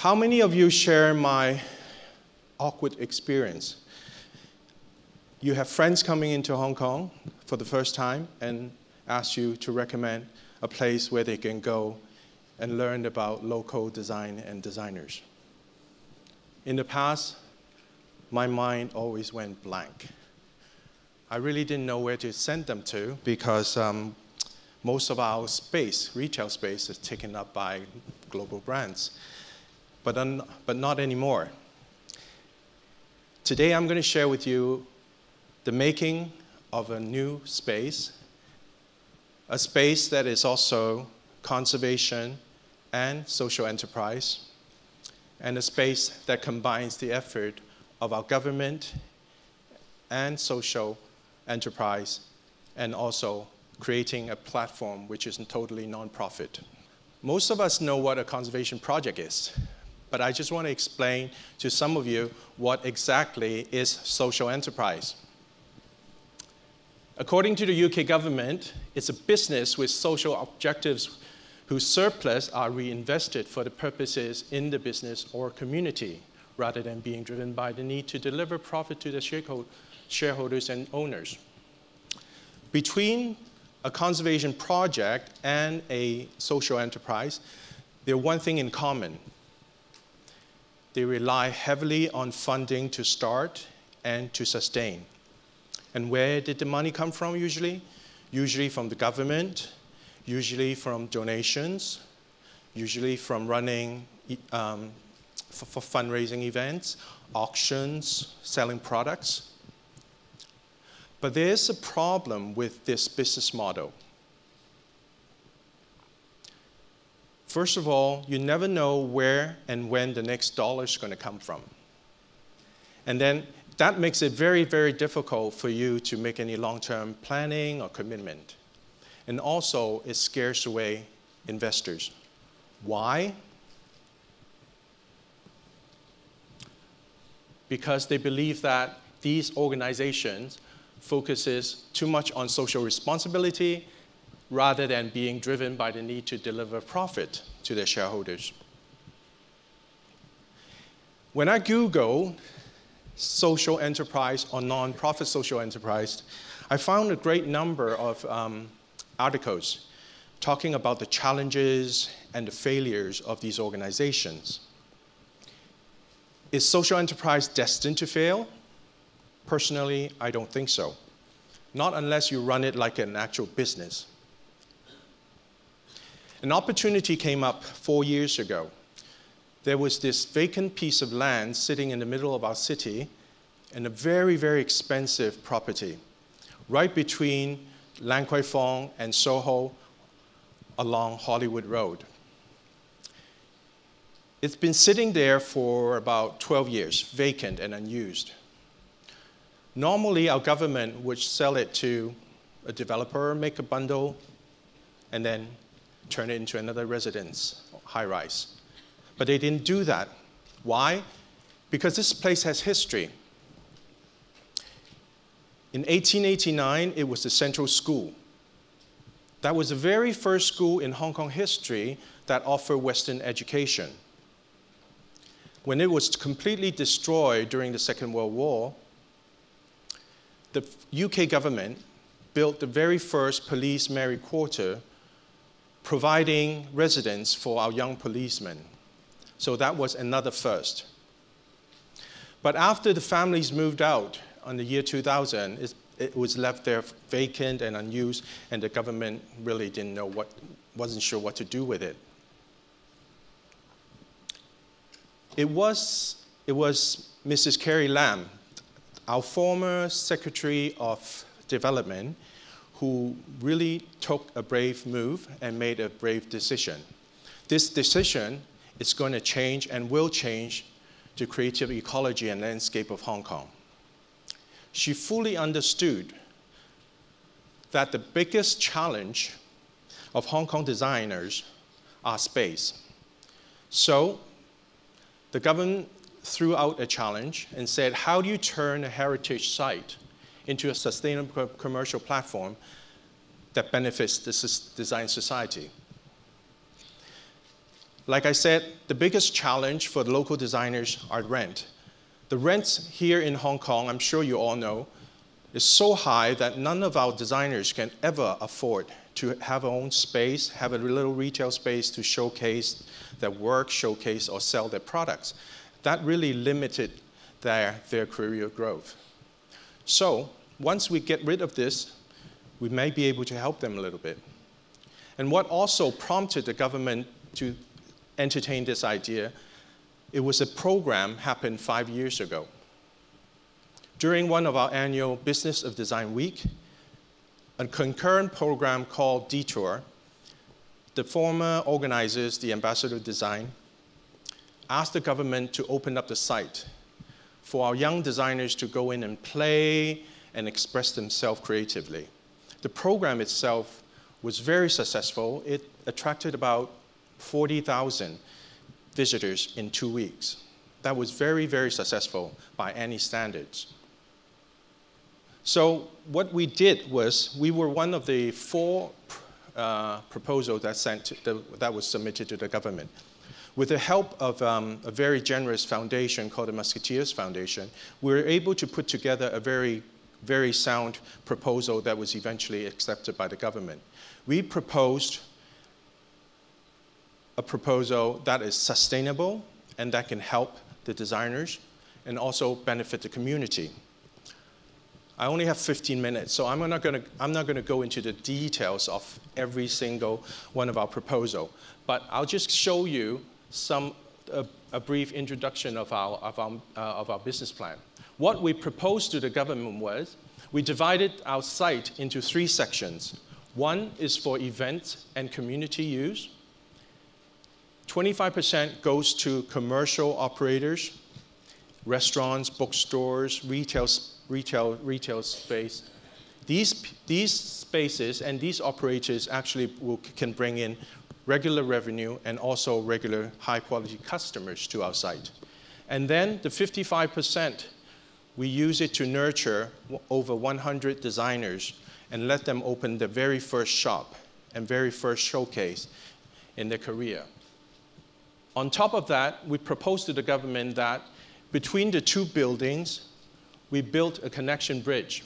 How many of you share my awkward experience? You have friends coming into Hong Kong for the first time and ask you to recommend a place where they can go and learn about local design and designers. In the past, my mind always went blank. I really didn't know where to send them to because most of our space, retail space, is taken up by global brands, but not anymore. Today, I'm going to share with you the making of a new space, a space that is also conservation and social enterprise, and a space that combines the effort of our government and social enterprise, and also creating a platform which is totally non-profit. Most of us know what a conservation project is, but I just want to explain to some of you what exactly is social enterprise. According to the UK government, it's a business with social objectives whose surplus are reinvested for the purposes in the business or community, rather than being driven by the need to deliver profit to the shareholders and owners. Between a conservation project and a social enterprise, they have one thing in common. They rely heavily on funding to start and to sustain. And where did the money come from usually? Usually from the government, usually from donations, usually from running for fundraising events, auctions, selling products. But there's a problem with this business model. First of all, you never know where and when the next dollar is going to come from. And then that makes it very, very difficult for you to make any long-term planning or commitment. And also, it scares away investors. Why? Because they believe that these organizations focuses too much on social responsibility rather than being driven by the need to deliver profit to their shareholders. When I Google social enterprise or non-profit social enterprise, I found a great number of articles talking about the challenges and the failures of these organizations. Is social enterprise destined to fail? Personally, I don't think so. Not unless you run it like an actual business. An opportunity came up 4 years ago. There was this vacant piece of land sitting in the middle of our city and a very, very expensive property right between Lan Kwai Fong and Soho along Hollywood Road. It's been sitting there for about 12 years, vacant and unused. Normally, our government would sell it to a developer, make a bundle, and then turn it into another residence, high-rise. But they didn't do that. Why? Because this place has history. In 1889, it was the Central School. That was the very first school in Hong Kong history that offered Western education. When it was completely destroyed during the Second World War, the UK government built the very first police married quarter, providing residence for our young policemen. So that was another first. But after the families moved out in the year 2000, it was left there vacant and unused, and the government really wasn't sure what to do with it. It was Mrs. Carrie Lam, our former Secretary of Development, who really took a brave move and made a brave decision. This decision is going to change and will change the creative ecology and landscape of Hong Kong. She fully understood that the biggest challenge of Hong Kong designers are space. So the government threw out a challenge and said, how do you turn a heritage site into a sustainable commercial platform that benefits the design society? Like I said, the biggest challenge for the local designers are rent. The rents here in Hong Kong, I'm sure you all know, is so high that none of our designers can ever afford to have their own space, have a little retail space to showcase their work, showcase or sell their products. That really limited their career growth. So once we get rid of this, we may be able to help them a little bit. And what also prompted the government to entertain this idea, it was a program happened 5 years ago. During one of our annual Business of Design Week, a concurrent program called Detour, the former organizers, the Ambassador of Design, asked the government to open up the site for our young designers to go in and play and express themselves creatively. The program itself was very successful. It attracted about 40,000 visitors in 2 weeks. That was very, very successful by any standards. So what we did was, we were one of the 4 proposals that was submitted to the government. With the help of a very generous foundation called the Musketeers Foundation, we were able to put together a very, very sound proposal that was eventually accepted by the government. We proposed a proposal that is sustainable and that can help the designers and also benefit the community. I only have 15 minutes, so I'm not going to go into the details of every single one of our proposals, but I'll just show you a brief introduction of our business plan. What we proposed to the government was, we divided our site into 3 sections. One is for events and community use. 25% goes to commercial operators, restaurants, bookstores, retail space. These spaces and these operators actually can bring in regular revenue and also regular high-quality customers to our site. And then the 55%, we use it to nurture over 100 designers and let them open the very first shop and very first showcase in their career. On top of that, we proposed to the government that between the 2 buildings, we built a connection bridge.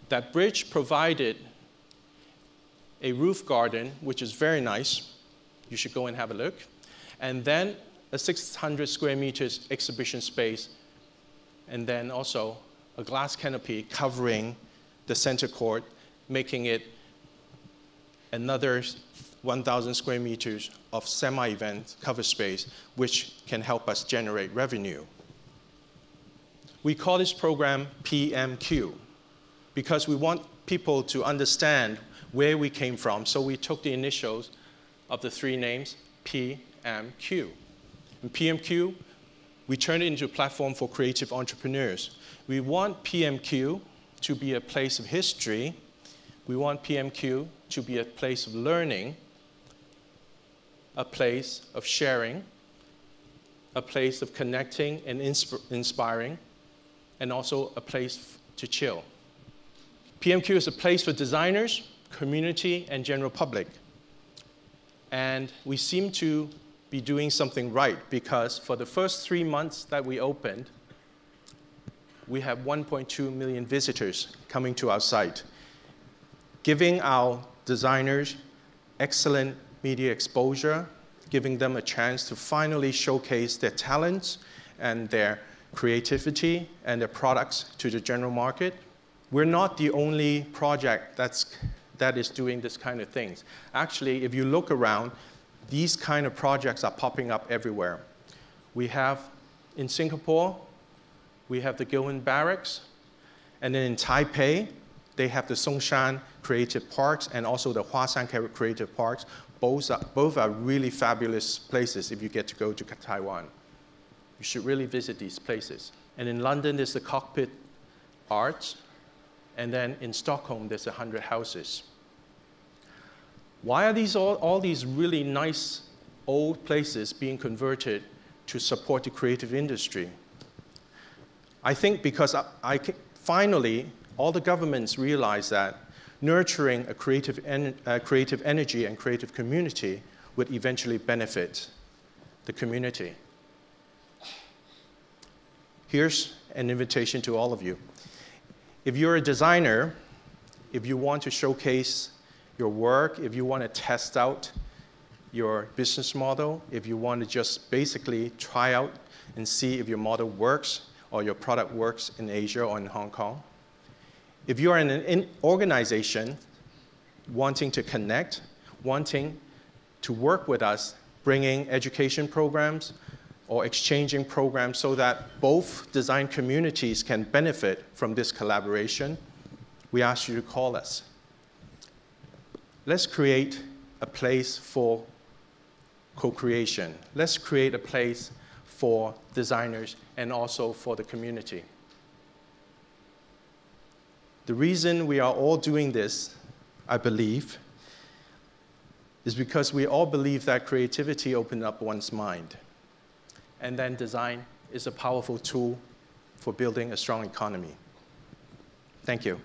That bridge provided a roof garden, which is very nice. You should go and have a look. And then a 600 square meters exhibition space, and then also a glass canopy covering the center court, making it another 1,000 square meters of semi-event cover space, which can help us generate revenue. We call this program PMQ because we want people to understand where we came from. So we took the initials of the 3 names, PMQ. In PMQ, we turned it into a platform for creative entrepreneurs. We want PMQ to be a place of history. We want PMQ to be a place of learning, a place of sharing, a place of connecting and inspiring, and also a place to chill. PMQ is a place for designers, community, and general public. And we seem to be doing something right because for the first 3 months that we opened, we have 1.2 million visitors coming to our site, giving our designers excellent media exposure, giving them a chance to finally showcase their talents and their creativity and their products to the general market. We're not the only project that is doing this kind of things. Actually, if you look around, these kind of projects are popping up everywhere. We have in Singapore, we have the Gilman Barracks, and then in Taipei, they have the Songshan Creative Parks and also the Huashan Creative Parks. Both are really fabulous places if you get to go to Taiwan. You should really visit these places. And in London, there's the Cockpit Arts. And then in Stockholm, there's 100 houses. Why are all these really nice old places being converted to support the creative industry? I think because finally, all the governments realize that nurturing a creative energy and creative community would eventually benefit the community. Here's an invitation to all of you. If you're a designer, if you want to showcase your work, if you want to test out your business model, if you want to just basically try out and see if your model works or your product works in Asia or in Hong Kong, if you are in an organization wanting to connect, wanting to work with us, bringing education programs or exchanging programs so that both design communities can benefit from this collaboration, we ask you to call us. Let's create a place for co-creation. Let's create a place for designers and also for the community. The reason we are all doing this, I believe, is because we all believe that creativity opens up one's mind. And then design is a powerful tool for building a strong economy. Thank you.